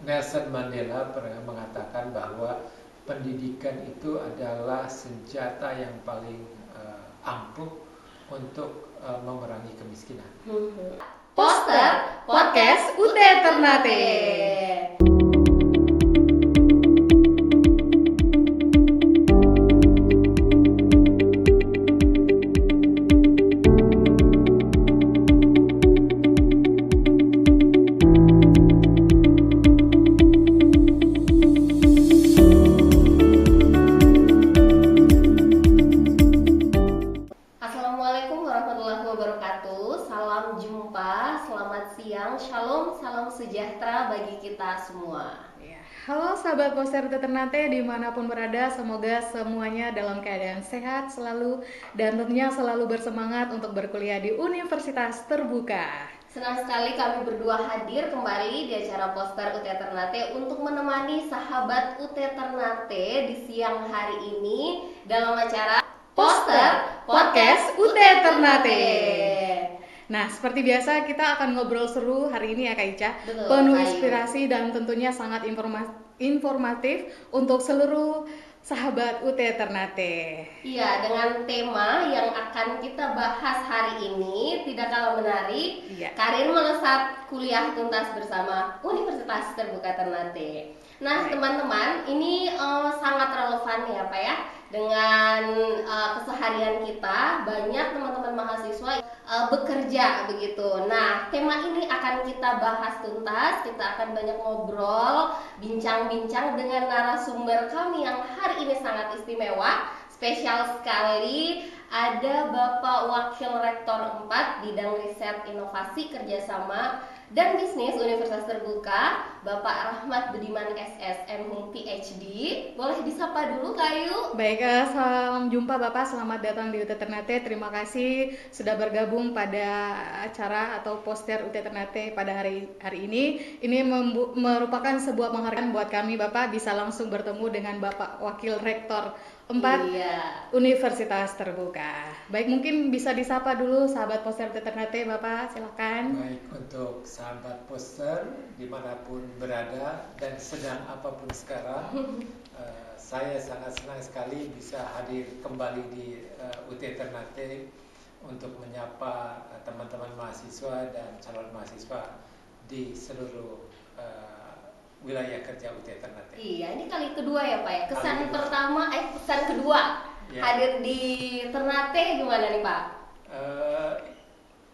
Nelson Mandela pernah mengatakan bahwa pendidikan itu adalah senjata yang paling ampuh untuk memerangi kemiskinan. Poster Podcast UT Ternate. Assalamualaikum warahmatullahi wabarakatuh. Salam jumpa, selamat siang, shalom, salam sejahtera bagi kita semua. Halo sahabat Poster UT Ternate dimanapun berada, semoga semuanya dalam keadaan sehat selalu dan tentunya selalu bersemangat untuk berkuliah di Universitas Terbuka. Senang sekali kami berdua hadir kembali di acara Poster UT Ternate untuk menemani sahabat UT Ternate di siang hari ini dalam acara Poster Podcast UT Ternate. Nah, seperti biasa kita akan ngobrol seru hari ini ya Kak Ica. Betul, penuh Kak Ayu. inspirasi dan tentunya sangat informatif untuk seluruh sahabat UT Ternate. Iya, dengan tema yang akan kita bahas hari ini tidak kalah menarik, Iya. karir melesat kuliah tuntas bersama Universitas Terbuka Ternate. Nah, Baik. teman-teman, ini sangat relevan ya Pak ya dengan keseharian kita. Banyak teman-teman mahasiswa bekerja begitu. Nah, tema ini akan kita bahas tuntas. Kita akan banyak ngobrol, bincang-bincang dengan narasumber kami yang hari ini sangat istimewa, spesial sekali. Ada Bapak Wakil Rektor 4 Bidang Riset Inovasi Kerjasama dan Bisnis Universitas Terbuka, Bapak Rahmat Budiman SSM PhD. Boleh disapa dulu Kak Ayu? Baik, salam jumpa Bapak, selamat datang di UT Ternate. Terima kasih sudah bergabung pada acara atau poster UT Ternate pada hari ini. Ini merupakan sebuah penghargaan buat kami Bapak bisa langsung bertemu dengan Bapak Wakil Rektor 4 Iya. Universitas Terbuka. Baik, mungkin bisa disapa dulu sahabat poster UT Ternate Bapak, silakan. Baik, untuk sahabat poster dimanapun berada dan sedang apapun sekarang, saya sangat senang sekali bisa hadir kembali di UT Ternate untuk menyapa teman-teman mahasiswa dan calon mahasiswa di seluruh wilayah kerja UT Ternate. Iya, ini kali kedua ya Pak ya. Kesan Kali kedua. pertama, kesan kedua Ya. hadir di Ternate gimana nih Pak?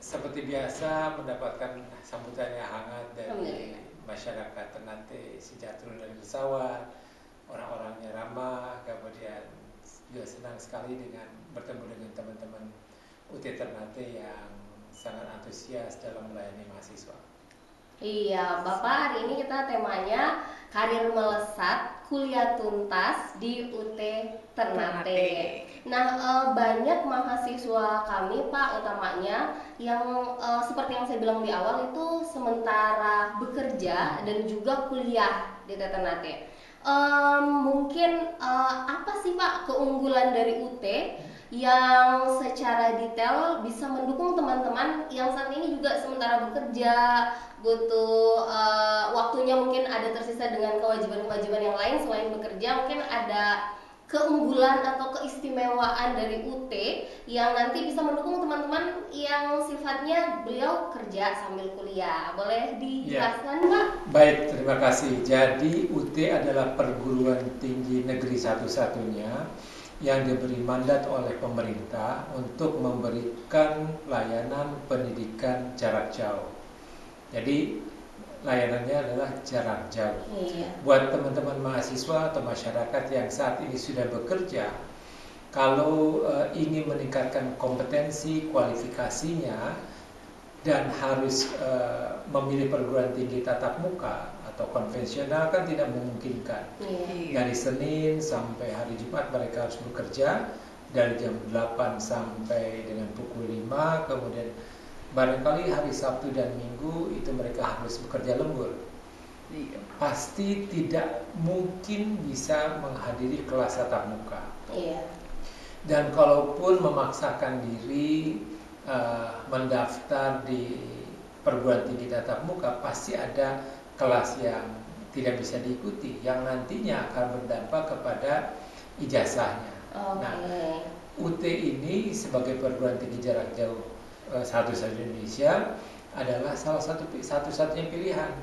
Seperti biasa mendapatkan sambutan yang hangat dari Alhamdulillah. masyarakat Ternate sejak turun dari pesawat, orang-orangnya ramah, kemudian juga senang sekali dengan bertemu dengan teman-teman UT Ternate yang sangat antusias dalam melayani mahasiswa. Iya, Bapak, hari ini kita temanya karir melesat kuliah tuntas di UT Ternate. Nah, banyak mahasiswa kami Pak utamanya yang seperti yang saya bilang di awal itu sementara bekerja dan juga kuliah di UT Ternate. Mungkin apa sih Pak keunggulan dari UT yang secara detail bisa mendukung teman-teman yang saat ini juga sementara bekerja, butuh waktunya mungkin ada tersisa dengan kewajiban-kewajiban yang lain selain bekerja, mungkin ada keunggulan atau keistimewaan dari UT yang nanti bisa mendukung teman-teman yang sifatnya beliau kerja sambil kuliah. Boleh dijelaskan Pak? Baik, terima kasih. Jadi UT adalah perguruan tinggi negeri satu-satunya yang diberi mandat oleh pemerintah untuk memberikan layanan pendidikan jarak jauh. Jadi layanannya adalah jarak jauh. Iya. Buat teman-teman mahasiswa atau masyarakat yang saat ini sudah bekerja, kalau ingin meningkatkan kompetensi, kualifikasinya, dan harus memilih perguruan tinggi tatap muka atau konvensional kan tidak memungkinkan. Iya. Dari Senin sampai hari Jumat mereka harus bekerja dari jam 8 sampai dengan pukul 5, kemudian barangkali hari Sabtu dan Minggu itu mereka harus bekerja lembur. Pasti tidak mungkin bisa menghadiri kelas tatap muka. Iya. Dan kalaupun memaksakan diri mendaftar di perguruan tinggi tatap muka, pasti ada kelas yang tidak bisa diikuti, yang nantinya akan berdampak kepada ijazahnya. Nah, UT ini sebagai perguruan tinggi jarak jauh satu-satunya di Indonesia adalah salah satu-satunya pilihan.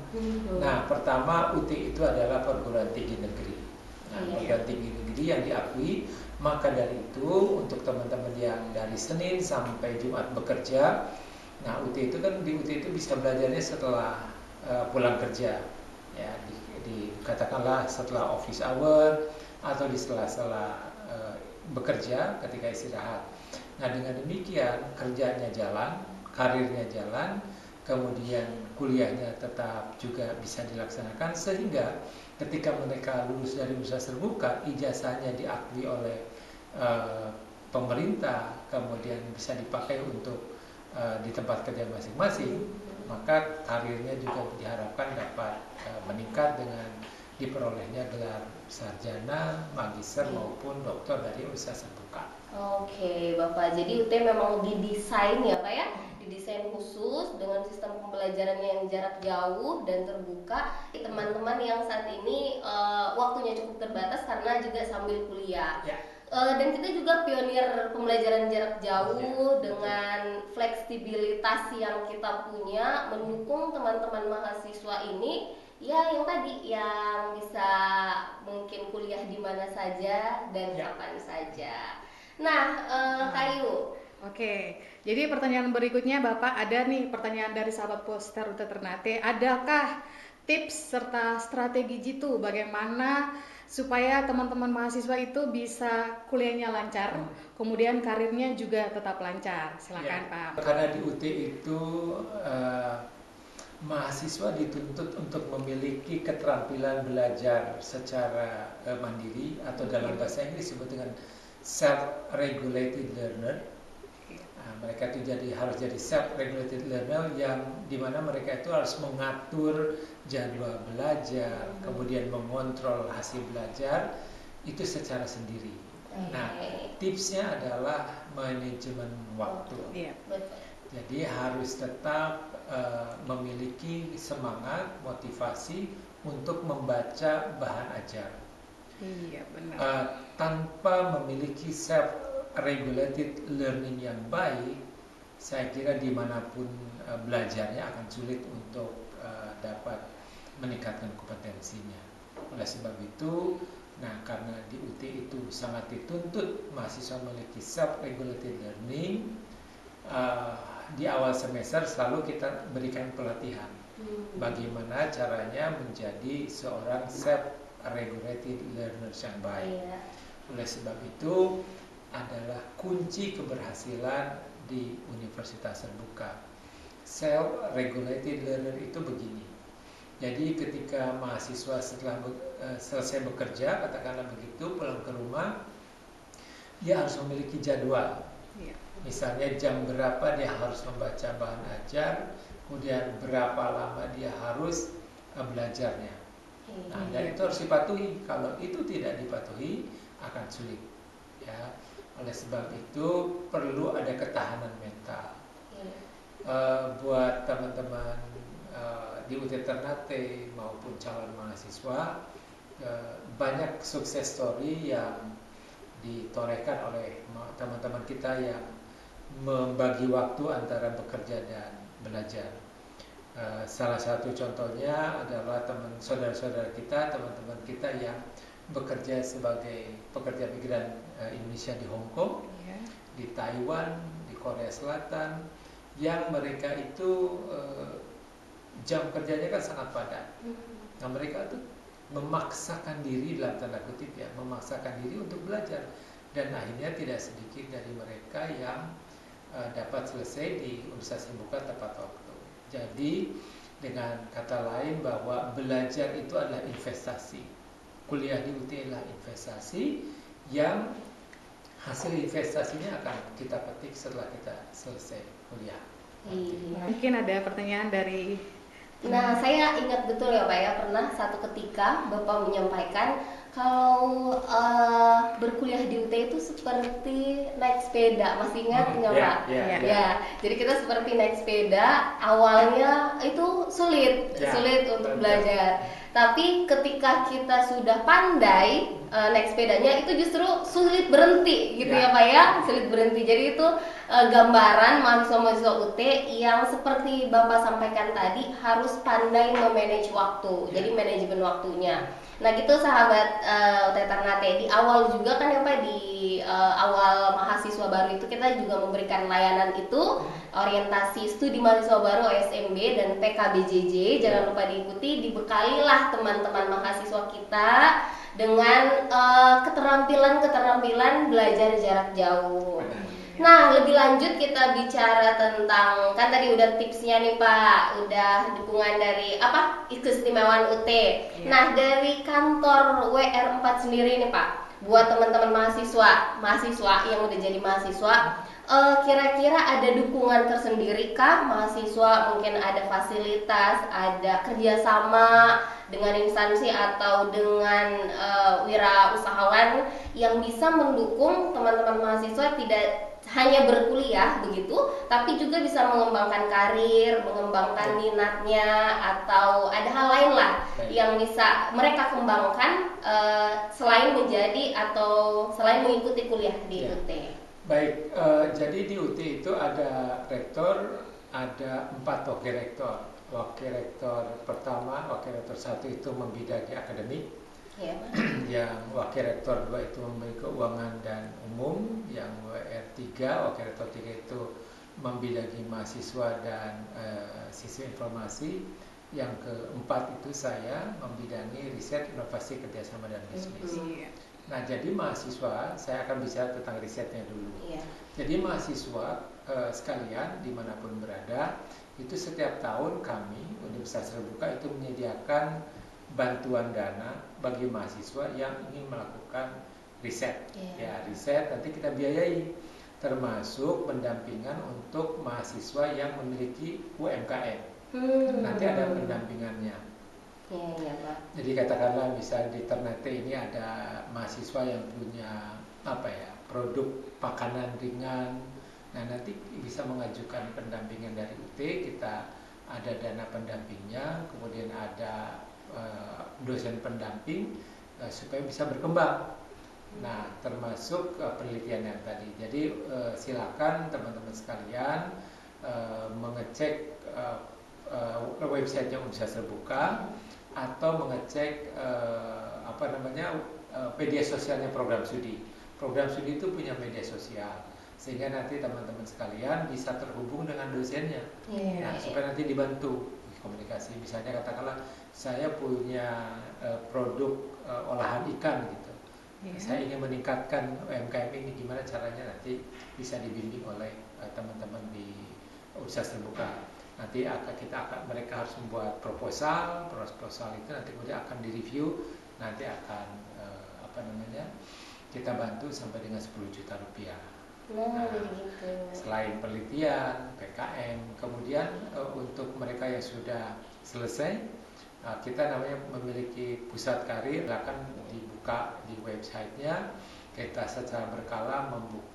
Nah, pertama UT itu adalah perguruan tinggi negeri. Nah, perguruan tinggi negeri yang diakui. Maka dari itu untuk teman-teman yang dari Senin sampai Jumat bekerja, nah UT itu kan di UT itu bisa belajarnya setelah pulang kerja, ya katakanlah setelah office hour atau di sela-sela bekerja ketika istirahat. Nah dengan demikian kerjanya jalan, karirnya jalan, kemudian kuliahnya tetap juga bisa dilaksanakan sehingga ketika mereka lulus dari universitas terbuka, ijazahnya diakui oleh pemerintah, kemudian bisa dipakai untuk di tempat kerja masing-masing, maka karirnya juga diharapkan dapat meningkat dengan diperolehnya gelar sarjana, magister maupun doktor dari universitas terbuka. Oke, Bapak. Jadi UT memang didesain ya, Pak ya? Didesain khusus dengan sistem pembelajaran yang jarak jauh dan terbuka. Teman-teman yang saat ini waktunya cukup terbatas karena juga sambil kuliah. Ya. Dan kita juga pionir pembelajaran jarak jauh dengan fleksibilitas yang kita punya mendukung teman-teman mahasiswa ini ya yang tadi yang bisa mungkin kuliah di mana saja dan kapan saja. Nah, Kayu. Oke, jadi pertanyaan berikutnya Bapak, ada nih pertanyaan dari sahabat poster UT Ternate, adakah tips serta strategi jitu bagaimana supaya teman-teman mahasiswa itu bisa kuliahnya lancar, kemudian karirnya juga tetap lancar? Silakan Pak. Karena di UT itu mahasiswa dituntut untuk memiliki keterampilan belajar secara mandiri atau dalam bahasa Inggris disebut dengan self-regulated learner. Mereka itu harus jadi self-regulated learner yang dimana mereka itu harus mengatur jadwal belajar, kemudian mengontrol hasil belajar itu secara sendiri. Nah, tipsnya adalah manajemen waktu. Jadi harus tetap memiliki semangat, motivasi untuk membaca bahan ajar. Iya, benar. Tanpa memiliki self-regulated learning yang baik, saya kira dimanapun belajarnya akan sulit untuk dapat meningkatkan kompetensinya. Oleh sebab itu, karena di UT itu sangat dituntut mahasiswa memiliki self-regulated learning, di awal semester selalu kita berikan pelatihan bagaimana caranya menjadi seorang self-regulated learner yang baik. Oleh sebab itu adalah kunci keberhasilan di universitas terbuka. Self-regulated learner itu begini. Jadi ketika mahasiswa setelah selesai bekerja, katakanlah begitu, pulang ke rumah, dia harus memiliki jadwal. Misalnya jam berapa dia harus membaca bahan ajar, kemudian berapa lama dia harus belajarnya. Nah, dan itu harus dipatuhi. Kalau itu tidak dipatuhi akan sulit. Ya, oleh sebab itu perlu ada ketahanan mental. Buat teman-teman di UT Ternate maupun calon mahasiswa, banyak sukses story yang ditorehkan oleh teman-teman kita yang membagi waktu antara bekerja dan belajar. Salah satu contohnya adalah saudara-saudara kita, teman-teman kita yang bekerja sebagai pekerja migran Indonesia di Hong Kong, di Taiwan, di Korea Selatan, yang mereka itu jam kerjanya kan sangat padat. Nah, mereka itu memaksakan diri dalam tanda kutip ya, memaksakan diri untuk belajar, dan akhirnya tidak sedikit dari mereka yang dapat selesai di universitas terbuka tepat waktu. Jadi dengan kata lain bahwa belajar itu adalah investasi. Kuliah di UT adalah investasi yang hasil investasinya akan kita petik setelah kita selesai kuliah. Mungkin ada pertanyaan dari. Nah, saya ingat betul ya Pak ya, pernah satu ketika Bapak menyampaikan kalau berkuliah di UT itu seperti naik sepeda, masih ingat nggak Pak? Ya, jadi kita seperti naik sepeda, awalnya itu sulit untuk belajar. Tapi ketika kita sudah pandai naik sepedanya itu justru sulit berhenti gitu ya Pak ya, sulit berhenti. Jadi itu gambaran mahasiswa-mahasiswa UT yang seperti Bapak sampaikan tadi harus pandai memanage waktu. Jadi manajemen waktunya. Nah gitu sahabat UT Ternate, di awal juga kan ya Pak, di awal mahasiswa baru itu kita juga memberikan layanan itu, orientasi studi mahasiswa baru OSMB dan PKBJJ. Jangan lupa diikuti, dibekalilah teman-teman mahasiswa kita dengan keterampilan belajar jarak jauh. Nah, lebih lanjut kita bicara tentang, kan tadi udah tipsnya nih Pak, udah dukungan dari keistimewaan UT. Nah, dari kantor WR4 sendiri nih Pak, buat teman-teman mahasiswa yang udah jadi mahasiswa, kira-kira ada dukungan tersendiri kah? Mahasiswa mungkin ada fasilitas, ada kerjasama dengan instansi atau dengan wirausahawan yang bisa mendukung teman-teman mahasiswa tidak hanya berkuliah begitu, tapi juga bisa mengembangkan karir, mengembangkan minatnya, atau ada hal lain lah yang bisa mereka kembangkan selain mengikuti kuliah di UT. Baik, jadi di UT itu ada rektor, ada 4 wakil rektor. Wakil rektor pertama, wakil rektor 1 itu membidangi akademik. Yang wakil rektor 2 itu memberi keuangan dan umum, yang WR3, wakil rektor 3 itu membidangi mahasiswa dan siswa informasi, yang keempat itu saya membidangi riset, inovasi, kerjasama dan bisnis. Nah, jadi mahasiswa, saya akan bicara tentang risetnya dulu. Jadi mahasiswa sekalian dimanapun berada, itu setiap tahun kami Universitas Terbuka itu menyediakan bantuan dana bagi mahasiswa yang ingin melakukan riset. Riset nanti kita biayai, termasuk pendampingan untuk mahasiswa yang memiliki UMKM. Nanti ada pendampingannya. Pak. Jadi katakanlah misalnya di Ternate ini ada mahasiswa yang punya produk makanan ringan. Nah, nanti bisa mengajukan pendampingan dari UT, kita ada dana pendampingnya, kemudian ada dosen pendamping supaya bisa berkembang. Nah, termasuk penelitian yang tadi. Jadi silakan teman-teman sekalian mengecek websitenya Universitas Terbuka atau mengecek media sosialnya program studi. Program studi itu punya media sosial, sehingga nanti teman-teman sekalian bisa terhubung dengan dosennya. Supaya nanti dibantu komunikasi. Misalnya katakanlah saya punya produk olahan ikan gitu. Saya ingin meningkatkan UMKM ini, gimana caranya, nanti bisa dibimbing oleh teman-teman di Universitas Terbuka. Nanti mereka harus membuat proposal itu nanti kemudian akan direview, nanti akan kita bantu sampai dengan 10 juta rupiah. Nah, selain penelitian, PKM, kemudian untuk mereka yang sudah selesai, kita memiliki pusat karir, akan dibuka di websitenya. Kita secara berkala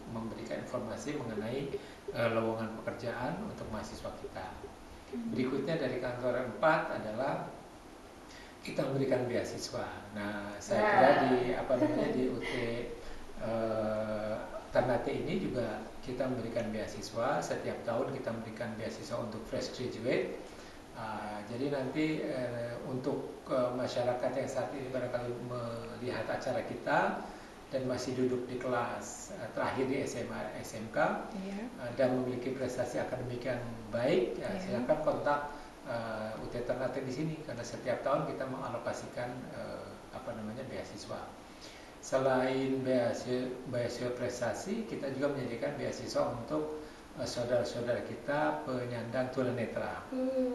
memberikan informasi mengenai lowongan pekerjaan untuk mahasiswa kita. Berikutnya dari kantor 4 adalah kita memberikan beasiswa. Nah, saya kira di UT Ternate ini juga kita memberikan beasiswa. Setiap tahun kita memberikan beasiswa untuk fresh graduate. Jadi nanti untuk masyarakat yang saat ini barangkali melihat acara kita dan masih duduk di kelas terakhir di SMA SMK dan memiliki prestasi akademik yang baik, silakan kontak UT Ternate di sini, karena setiap tahun kita mengalokasikan beasiswa. Selain beasiswa prestasi, kita juga menyediakan beasiswa untuk saudara-saudara kita penyandang tunanetra.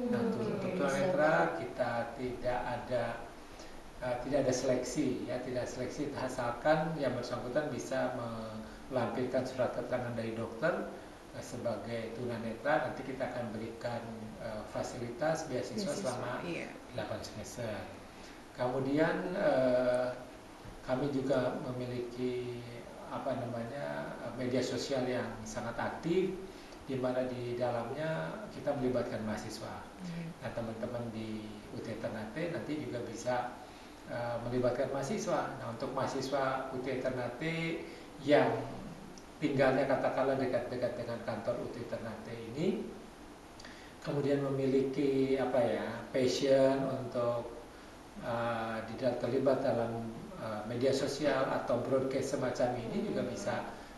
Nah, untuk tunanetra kita tidak ada seleksi, tidak seleksi, asalkan yang bersangkutan bisa melampirkan surat keterangan dari dokter sebagai tunanetra. Nanti kita akan berikan fasilitas beasiswa selama 8 semester. Kemudian kami juga memiliki media sosial yang sangat aktif. di mana di dalamnya kita melibatkan mahasiswa. Nah, teman-teman di UT Ternate nanti juga bisa melibatkan mahasiswa. Nah, untuk mahasiswa UT Ternate yang tinggalnya katakanlah dekat-dekat dengan kantor UT Ternate ini, kemudian memiliki passion untuk terlibat dalam media sosial atau broadcast semacam ini, juga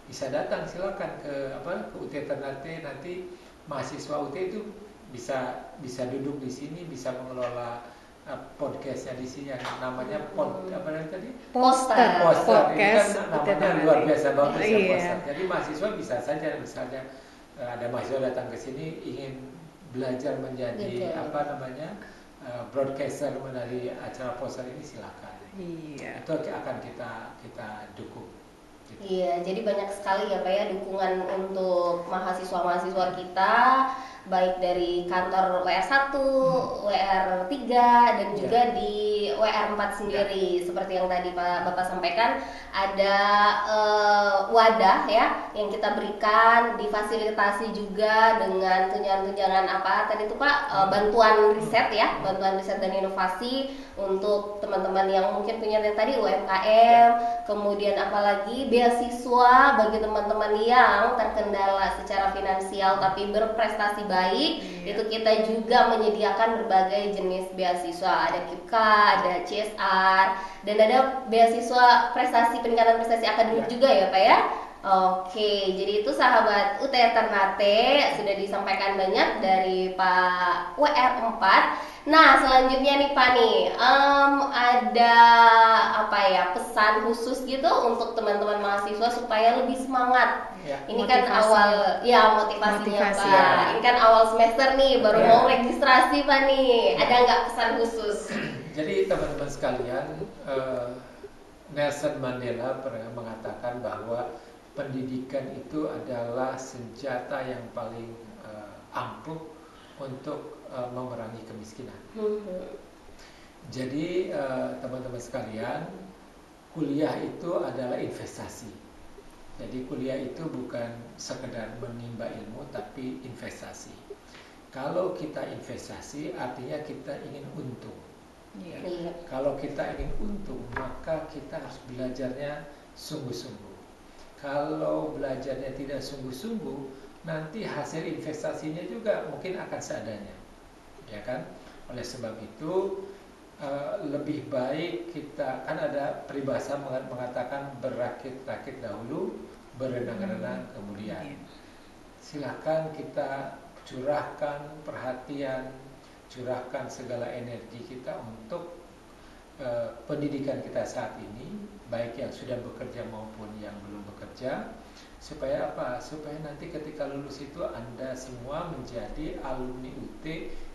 bisa datang, silakan ke UT Ternate. Nanti mahasiswa UT itu bisa duduk di sini, bisa mengelola podcastnya di sini, namanya poster. Ini kan namanya luar biasa bagus ya, Iya. poster. Jadi mahasiswa bisa saja, misalnya ada mahasiswa datang ke sini ingin belajar menjadi broadcaster dari acara poster ini, silakan. Iya. Itu akan kita dukung. Gitu. Iya, jadi banyak sekali ya Pak ya dukungan untuk mahasiswa-mahasiswa kita, baik dari kantor WR1, WR3 dan juga di WR4 sendiri. Seperti yang tadi Bapak sampaikan, ada wadah ya yang kita berikan, difasilitasi juga dengan tunjangan-tunjangan tadi itu Pak, bantuan riset ya, bantuan riset dan inovasi untuk teman-teman yang mungkin punya tadi UMKM, kemudian apalagi beasiswa bagi teman-teman yang terkendala secara finansial tapi berprestasi baik. Itu kita juga menyediakan berbagai jenis beasiswa, ada KIPKA, ada CSR, dan ada beasiswa peningkatan prestasi akademik juga ya Pak ya. Oke, jadi itu sahabat UT Ternate, sudah disampaikan banyak dari Pak WR4. Nah, selanjutnya nih Pak nih, ada pesan khusus gitu untuk teman-teman mahasiswa supaya lebih semangat. Ya. Ini Motivasi. kan awal motivasinya Motivasi, Pak. ya. Ini kan awal semester nih, baru Ya. mau registrasi Pak nih. Ada nggak pesan khusus? Jadi teman-teman sekalian, Nelson Mandela pernah mengatakan bahwa pendidikan itu adalah senjata yang paling ampuh untuk memerangi kemiskinan. Jadi teman-teman sekalian, kuliah itu adalah investasi. Jadi kuliah itu bukan sekedar menimba ilmu, tapi investasi. Kalau kita investasi, artinya kita ingin untung. Iya. Kalau kita ingin untung, maka kita harus belajarnya sungguh-sungguh. Kalau belajarnya tidak sungguh-sungguh, nanti hasil investasinya juga mungkin akan seadanya, ya kan? Oleh sebab itu lebih baik kita, kan ada peribahasa mengatakan berakit-rakit dahulu, berenang-renang kemudian. Silakan kita curahkan perhatian, curahkan segala energi kita untuk pendidikan kita saat ini, baik yang sudah bekerja maupun yang belum bekerja, supaya supaya nanti ketika lulus itu Anda semua menjadi alumni UT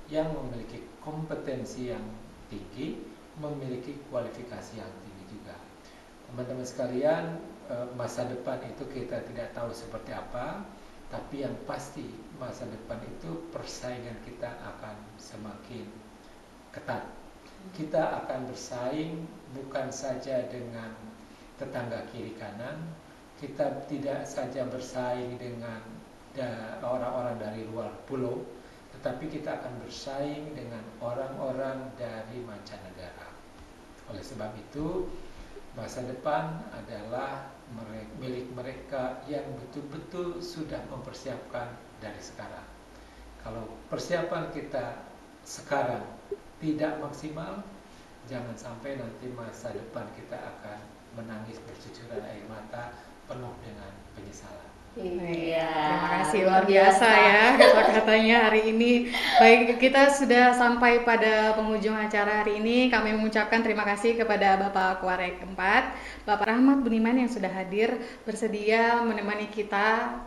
yang memiliki kompetensi yang tinggi, memiliki kualifikasi yang tinggi juga. Teman-teman sekalian, masa depan itu kita tidak tahu seperti apa, tapi yang pasti masa depan itu persaingan kita akan semakin ketat. Kita akan bersaing bukan saja dengan tetangga kiri kanan, kita tidak saja bersaing dengan orang-orang dari luar pulau, tetapi kita akan bersaing dengan orang-orang dari mancanegara. Oleh sebab itu, masa depan adalah milik mereka yang betul-betul sudah mempersiapkan dari sekarang. Kalau persiapan kita sekarang tidak maksimal, jangan sampai nanti masa depan kita akan menangis bercucuran air mata penuh dengan penyesalan. Iya. Terima kasih, luar biasa ya kata-katanya hari ini. Baik, kita sudah sampai pada penghujung acara hari ini. Kami mengucapkan terima kasih kepada Bapak Kuarek 4, Bapak Rahmat Buniman yang sudah hadir bersedia menemani kita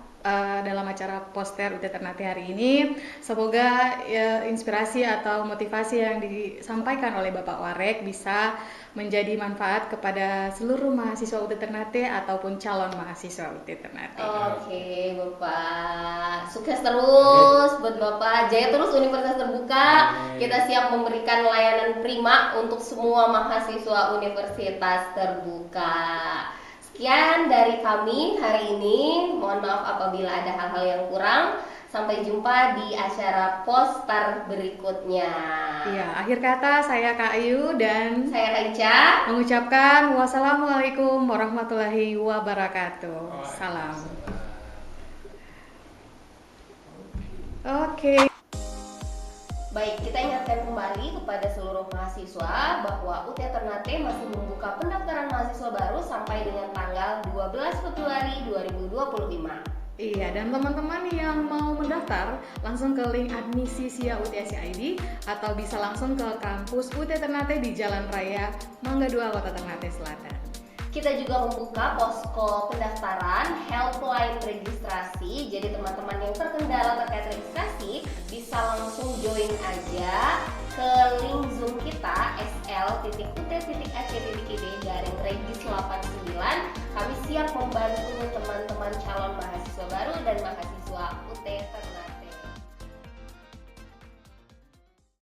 dalam acara poster UT Ternate hari ini. Semoga inspirasi atau motivasi yang disampaikan oleh Bapak Warek bisa menjadi manfaat kepada seluruh mahasiswa UT Ternate ataupun calon mahasiswa UT Ternate. Oke, Bapak. Sukses terus buat Bapak. Jaya terus, Universitas terbuka. Kita siap memberikan layanan prima untuk semua mahasiswa Universitas terbuka. Sekian dari kami hari ini. Mohon maaf apabila ada hal-hal yang kurang. Sampai jumpa di acara Poster berikutnya. Iya, akhir kata saya Kak Ayu dan Saya Kak Ica mengucapkan wassalamualaikum warahmatullahi wabarakatuh. Salam. Oke. Baik, kita ingatkan kembali kepada seluruh mahasiswa bahwa UT Ternate masih membuka pendaftaran mahasiswa baru sampai dengan tanggal 12 Februari 2025. Iya, dan teman-teman yang mau mendaftar langsung ke link admisi SIA UTS ID atau bisa langsung ke kampus UT Ternate di Jalan Raya Mangga 2, Kota Ternate Selatan. Kita juga membuka posko pendaftaran, helpline registrasi. Jadi teman-teman yang terkendala terkait registrasi bisa langsung join aja ke link Zoom kita sl.ut.ac.id/regis89. Kami siap membantu teman-teman calon mahasiswa baru dan mahasiswa